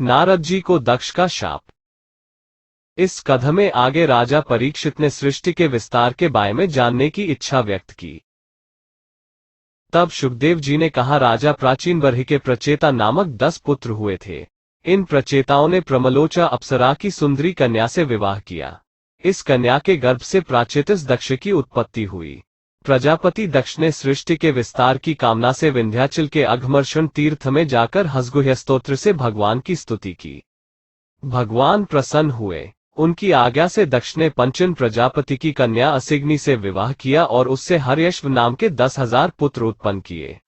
नारद जी को दक्ष का शाप। इस कथ में आगे राजा परीक्षित ने सृष्टि के विस्तार के बारे में जानने की इच्छा व्यक्त की। तब शुकदेव जी ने कहा, राजा प्राचीन बरही के प्रचेता नामक 10 पुत्र हुए थे। इन प्रचेताओं ने प्रमलोचा अप्सरा की सुंदरी कन्या से विवाह किया। इस कन्या के गर्भ से प्राचेतस दक्ष की उत्पत्ति हुई। प्रजापति दक्ष ने सृष्टि के विस्तार की कामना से विंध्याचल के अघमर्षण तीर्थ में जाकर हसगुह्य स्तोत्र से भगवान की स्तुति की। भगवान प्रसन्न हुए। उनकी आज्ञा से दक्ष ने पंचन प्रजापति की कन्या असिग्नि से विवाह किया और उससे हर्यश्व नाम के 10,000 पुत्र उत्पन्न किए।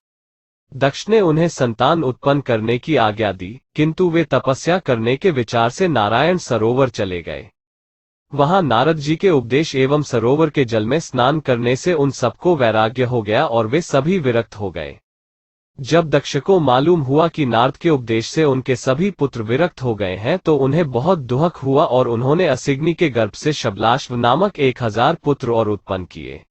दक्ष ने उन्हें संतान उत्पन्न करने की आज्ञा दी, किंतु वे तपस्या करने के विचार से नारायण सरोवर चले गए। वहां नारद जी के उपदेश एवं सरोवर के जल में स्नान करने से उन सबको वैराग्य हो गया और वे सभी विरक्त हो गए। जब दक्ष को मालूम हुआ कि नारद के उपदेश से उनके सभी पुत्र विरक्त हो गए हैं तो उन्हें बहुत दुख हुआ और उन्होंने असिग्नि के गर्भ से शबलाश्व नामक 1000 पुत्र और उत्पन्न किए।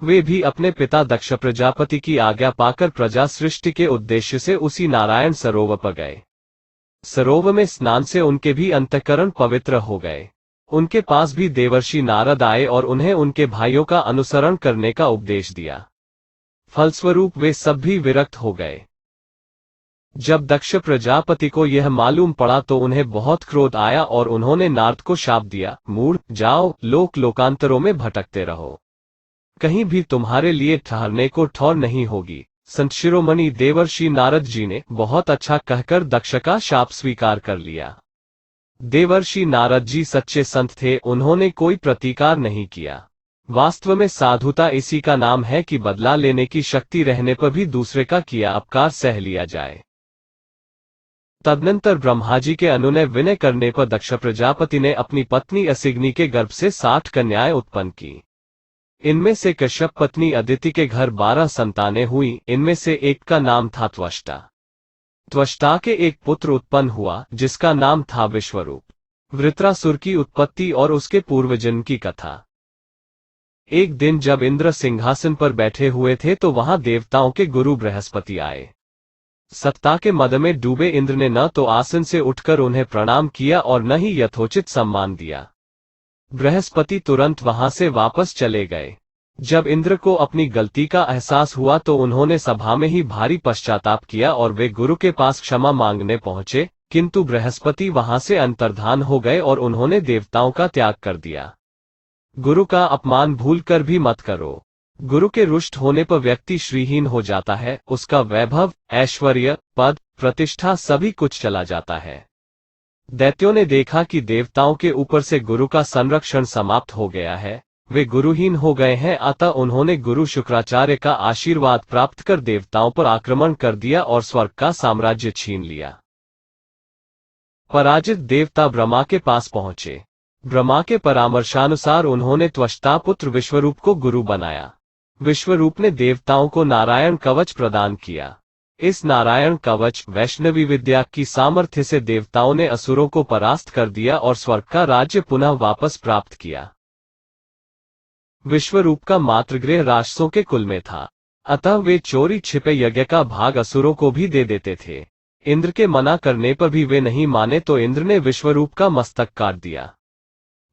वे भी अपने पिता दक्ष प्रजापति की आज्ञा पाकर प्रजा सृष्टि के उद्देश्य से उसी नारायण सरोवर पर गए। सरोवर में स्नान से उनके भी अंतःकरण पवित्र हो गए। उनके पास भी देवर्षि नारद आए और उन्हें उनके भाइयों का अनुसरण करने का उपदेश दिया। फलस्वरूप वे सब भी विरक्त हो गए। जब दक्ष प्रजापति को यह मालूम पड़ा तो उन्हें बहुत क्रोध आया और उन्होंने नारद को शाप दिया, मूढ़, जाओ, लोक लोकांतरों में भटकते रहो, कहीं भी तुम्हारे लिए ठहरने को ठौर नहीं होगी। संत शिरोमणि देवर्षि नारद जी ने बहुत अच्छा कहकर दक्ष का शाप स्वीकार कर लिया। देवर्षि नारद जी सच्चे संत थे, उन्होंने कोई प्रतिकार नहीं किया। वास्तव में साधुता इसी का नाम है कि बदला लेने की शक्ति रहने पर भी दूसरे का किया अपकार सह लिया जाए। तदनंतर ब्रह्माजी के अनुनय विनय करने पर दक्ष प्रजापति ने अपनी पत्नी असिग्नि के गर्भ से 60 कन्याएं उत्पन्न की। इनमें से कश्यप पत्नी अदिति के घर 12 संतानें हुई। इनमें से एक का नाम था त्वष्टा। त्वष्टा के एक पुत्र उत्पन्न हुआ जिसका नाम था विश्वरूप। वृत्रासुर की उत्पत्ति और उसके पूर्वजन्म की कथा। एक दिन जब इंद्र सिंहासन पर बैठे हुए थे तो वहां देवताओं के गुरु बृहस्पति आए। सत्ता के मद में डूबे इंद्र ने न तो आसन से उठकर उन्हें प्रणाम किया और न ही यथोचित सम्मान दिया। बृहस्पति तुरंत वहां से वापस चले गए। जब इंद्र को अपनी गलती का एहसास हुआ तो उन्होंने सभा में ही भारी पश्चाताप किया और वे गुरु के पास क्षमा मांगने पहुंचे, किंतु बृहस्पति वहां से अंतर्धान हो गए और उन्होंने देवताओं का त्याग कर दिया। गुरु का अपमान भूल कर भी मत करो। गुरु के रुष्ट होने पर व्यक्ति श्रीहीन हो जाता है, उसका वैभव, ऐश्वर्य, पद, प्रतिष्ठा सभी कुछ चला जाता है। दैत्यों ने देखा कि देवताओं के ऊपर से गुरु का संरक्षण समाप्त हो गया है, वे गुरुहीन हो गए हैं, अतः उन्होंने गुरु शुक्राचार्य का आशीर्वाद प्राप्त कर देवताओं पर आक्रमण कर दिया और स्वर्ग का साम्राज्य छीन लिया। पराजित देवता ब्रह्मा के पास पहुंचे। ब्रह्मा के परामर्शानुसार उन्होंने त्वष्टा पुत्र विश्वरूप को गुरु बनाया। विश्वरूप ने देवताओं को नारायण कवच प्रदान किया। इस नारायण कवच वैष्णवी विद्या की सामर्थ्य से देवताओं ने असुरों को परास्त कर दिया और स्वर्ग का राज्य पुनः वापस प्राप्त किया। विश्वरूप का मातृगृह राक्षसों के कुल में था, अतः वे चोरी छिपे यज्ञ का भाग असुरों को भी दे देते थे। इंद्र के मना करने पर भी वे नहीं माने तो इंद्र ने विश्वरूप का मस्तक काट दिया।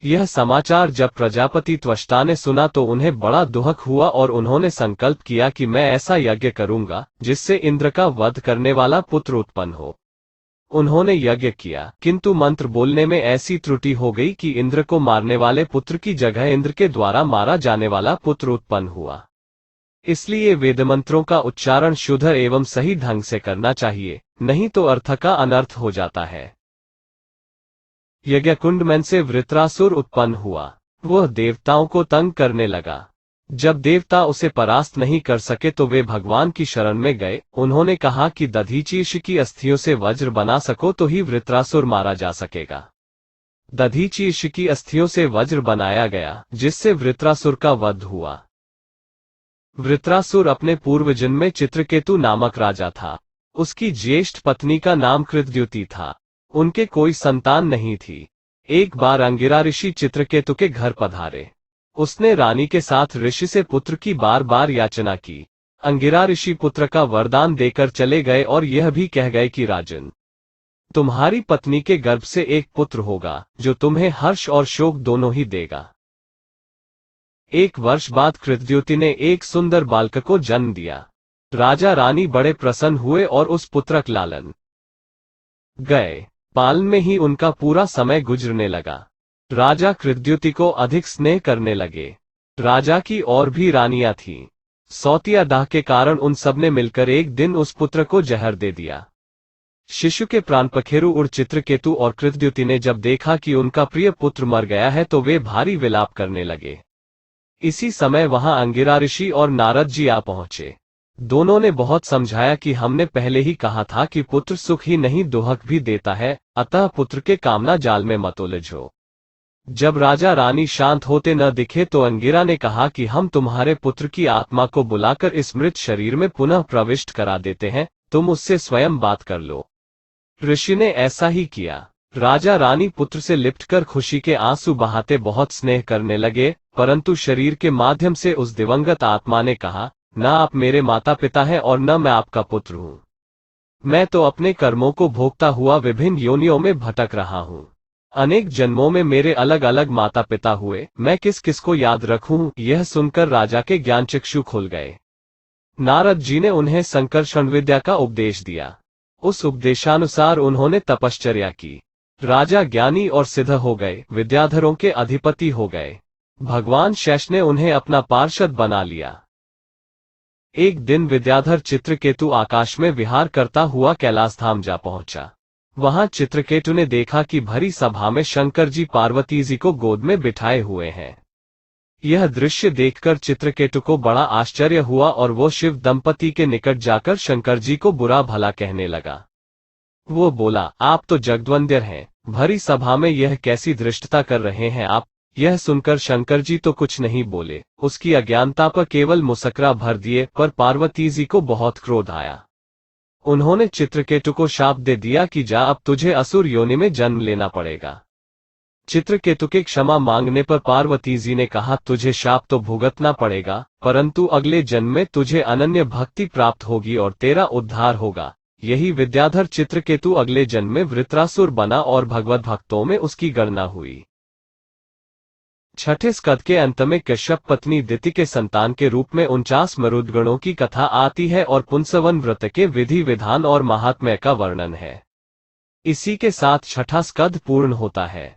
यह समाचार जब प्रजापति त्वष्टा ने सुना तो उन्हें बड़ा दुख हुआ और उन्होंने संकल्प किया कि मैं ऐसा यज्ञ करूंगा जिससे इंद्र का वध करने वाला पुत्र उत्पन्न हो। उन्होंने यज्ञ किया, किंतु मंत्र बोलने में ऐसी त्रुटि हो गई कि इंद्र को मारने वाले पुत्र की जगह इंद्र के द्वारा मारा जाने वाला पुत्र उत्पन्न हुआ। इसलिए वेदमंत्रों का उच्चारण शुद्ध एवं सही ढंग से करना चाहिए, नहीं तो अर्थ का अनर्थ हो जाता है। यज्ञकुंड में से वृत्रासुर उत्पन्न हुआ। वह देवताओं को तंग करने लगा। जब देवता उसे परास्त नहीं कर सके तो वे भगवान की शरण में गए। उन्होंने कहा कि दधीचीर्ष की अस्थियों से वज्र बना सको तो ही वृत्रासुर मारा जा सकेगा। दधीचीर्ष की अस्थियों से वज्र बनाया गया, जिससे वृत्रासुर का वध हुआ। वृत्रासुर अपने पूर्वजन्म में चित्रकेतु नामक राजा था। उसकी ज्येष्ठ पत्नी का नाम कृतद्युति था। उनके कोई संतान नहीं थी। एक बार अंगिरा ऋषि चित्रकेतु के घर पधारे। उसने रानी के साथ ऋषि से पुत्र की बार बार याचना की। अंगिरा ऋषि पुत्र का वरदान देकर चले गए और यह भी कह गए कि राजन, तुम्हारी पत्नी के गर्भ से एक पुत्र होगा जो तुम्हें हर्ष और शोक दोनों ही देगा। 1 वर्ष बाद कृतद्युति ने एक सुंदर बालक को जन्म दिया। राजा रानी बड़े प्रसन्न हुए और उस पुत्रक लालन गए पालन में ही उनका पूरा समय गुजरने लगा। राजा कृतद्युति को अधिक स्नेह करने लगे। राजा की और भी रानियां थीं। सौतिया दाह के कारण उन सबने मिलकर एक दिन उस पुत्र को जहर दे दिया। शिशु के प्राण पखेरु उड़ चित्रकेतु और कृतद्युति ने जब देखा कि उनका प्रिय पुत्र मर गया है तो वे भारी विलाप करने लगे। इसी समय वहां अंगिरा ऋषि और नारद जी आ पहुंचे। दोनों ने बहुत समझाया कि हमने पहले ही कहा था कि पुत्र सुख ही नहीं दुहक भी देता है, अतः पुत्र के कामना जाल में मत उलझो। जब राजा रानी शांत होते न दिखे तो अंगिरा ने कहा कि हम तुम्हारे पुत्र की आत्मा को बुलाकर इस मृत शरीर में पुनः प्रविष्ट करा देते हैं, तुम उससे स्वयं बात कर लो। ऋषि ने ऐसा ही किया। राजा रानी पुत्र से लिपटकर खुशी के आंसू बहाते बहुत स्नेह करने लगे, परंतु शरीर के माध्यम से उस दिवंगत आत्मा ने कहा, न आप मेरे माता पिता हैं और न मैं आपका पुत्र हूं। मैं तो अपने कर्मों को भोगता हुआ विभिन्न योनियों में भटक रहा हूं। अनेक जन्मों में मेरे अलग अलग माता पिता हुए, मैं किस किस को याद रखूं। यह सुनकर राजा के ज्ञानचक्षु खुल गए। नारद जी ने उन्हें संकर्षण विद्या का उपदेश दिया। उस उपदेशानुसार उन्होंने तपश्चर्या की। राजा ज्ञानी और सिद्ध हो गए, विद्याधरों के अधिपति हो गए। भगवान शेष ने उन्हें अपना पार्षद बना लिया। एक दिन विद्याधर चित्रकेतु आकाश में विहार करता हुआ कैलाश धाम जा पहुंचा। वहां चित्रकेतु ने देखा कि भरी सभा में शंकर जी पार्वती जी को गोद में बिठाए हुए हैं। यह दृश्य देखकर चित्रकेतु को बड़ा आश्चर्य हुआ और वो शिव दंपति के निकट जाकर शंकर जी को बुरा भला कहने लगा। वो बोला, आप तो जगद्वंद्य हैं, भरी सभा में यह कैसी धृष्टता कर रहे हैं आप। यह सुनकर शंकर जी तो कुछ नहीं बोले, उसकी अज्ञानता पर केवल मुस्कुरा भर दिए, पर पार्वती जी को बहुत क्रोध आया। उन्होंने चित्रकेतु को शाप दे दिया कि जा, अब तुझे असुर योनि में जन्म लेना पड़ेगा। चित्रकेतु के क्षमा मांगने पर पार्वती जी ने कहा, तुझे शाप तो भुगतना पड़ेगा, परंतु अगले जन्म में तुझे अनन्य भक्ति प्राप्त होगी और तेरा उद्धार होगा। यही विद्याधर चित्रकेतु अगले जन्म में वृत्रासुर बना और भगवत भक्तों में उसकी गणना हुई। 6ठे स्कंद के अंत में कश्यप पत्नी दिति के संतान के रूप में 49 मरुद्गणों की कथा आती है और पुंसवन व्रत के विधि विधान और महात्म्य का वर्णन है। इसी के साथ 6ठा स्कंद पूर्ण होता है।